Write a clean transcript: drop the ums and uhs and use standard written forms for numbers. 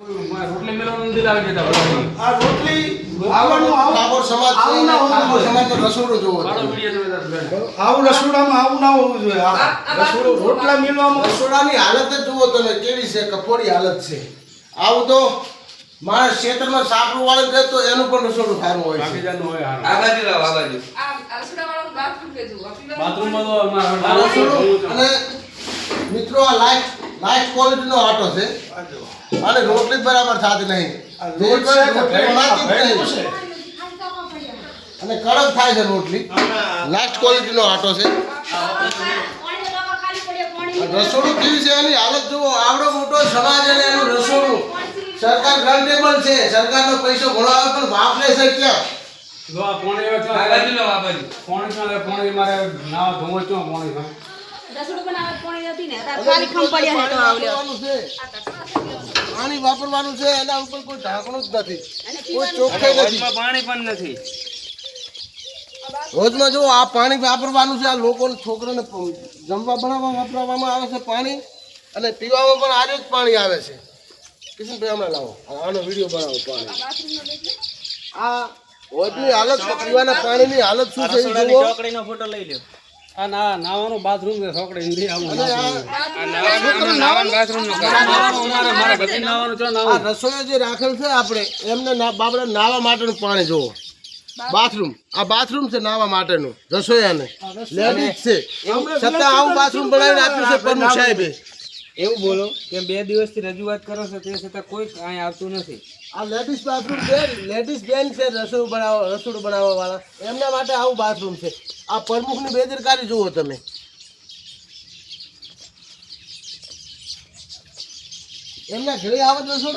રોટલી મેળવવાનું નથી લાવી દેતા બધા. આ રોટલી આવવાનું ઠાકોર સમાજ છે, આવું ના હોવું ઠાકોર જોઈએ. સમાજનો રસોડું જોવો બાળો તમે. વિડીયો તમે તાર બેન. આવું રસોડામાં આવું ના હોવું જોઈએ. આ રસોડું રોટલા મેળવામાં રસોડાની હાલત જ જુઓ તમે કેવી છે, કફોડી હાલત છે. આવું તો માણસ ક્ષેત્રમાં સાપરું વાળે જાય તો એનું પણ રસોડું સારું હોય છે. બાકીજાનું હોય હારું. આ બાજુ લાવો, આ બાજુ. બાથરૂમમાં તો આ અમારા રસોડું અને મિત્રો આ લાઈટ ક્વોલિટીનો આટો છે અને રોટલી જ બરાબર થતી નહીં. આ લોટ છે કે રોટલી બનાતી જ ભેળું નહીં. છે. અને કડક થાય છે રોટલી. લાસ્ટ ક્વોલિટીનો આટો છે. આ રસોડું કેવી છે એની હાલત જુઓ. આવડો મોટો સમાજ અને એનું રસોડું. સરકાર ગ્રાન્ટેબલ છે, સરકારનો પૈસો ઘણો આવે પણ વાપરે છે ક્યાં? જો આ પોણી આવે છે. આ બાજુ લાવો, આ બાજુ. પોણી માં પોણી મારે નાવા ધોવો છો પોણી માં. રસોડું બનાવવા પાણી નથી ને અત્યારે ખાલી ખમ પડ્યા છે તો આવલ્યો વાપરવાનું છે. પાણી વાપરવાનું છે, એના ઉપર કોઈ ઢાંકણું જ નથી, કોઈ ચોખ્ખાઈ નથી. વચમાં પાણી પણ નથી. રોજમાં જો આ પાણી વાપરવાનું છે. આ લોકોને છોકરાને જમવા બનાવવા વાપરવામાં આવે છે પાણી, અને પીવામાં પણ આ જ પાણી આવે છે. કિશનભાઈ હમણાં લાવો, આનો વિડીયો બનાવો. પાણી આ રોજની હાલત, પીવાના પાણીની હાલત શું છે એ જુઓ. ચોકડીનો ફોટો લઈ લ્યો. આ નાવાનું બાથરૂમ છે છોકરી નથી આવું. અને નાવાનું બાથરૂમ નું મારે બધી નાવાનું છે આ નાવું. રસોઈ જે રાખેલ છે આપણે એમને બાબડા નાવા માટેનું પાણી જુઓ. બાથરૂમ, આ બાથરૂમ છે નાવા માટેનું રસોયાને લેડીઝ છે, છતાં આવું બાથરૂમ બનાવીને આપ્યું છે પ્રમુખ સાહેબે. એવું બોલો કે 2 દિવસથી રજૂઆત કરો છો તે છતાં કોઈ અહીં આવતું નથી. આ લેડીઝ બાથરૂમ છે, લેડીઝ બેન છે રસોડું બનાવવા વાળા, એમના માટે આવું બાથરૂમ છે. આ પ્રમુખની બેદરકારી જુઓ તમે. એમના ઘરે આવત રસોડું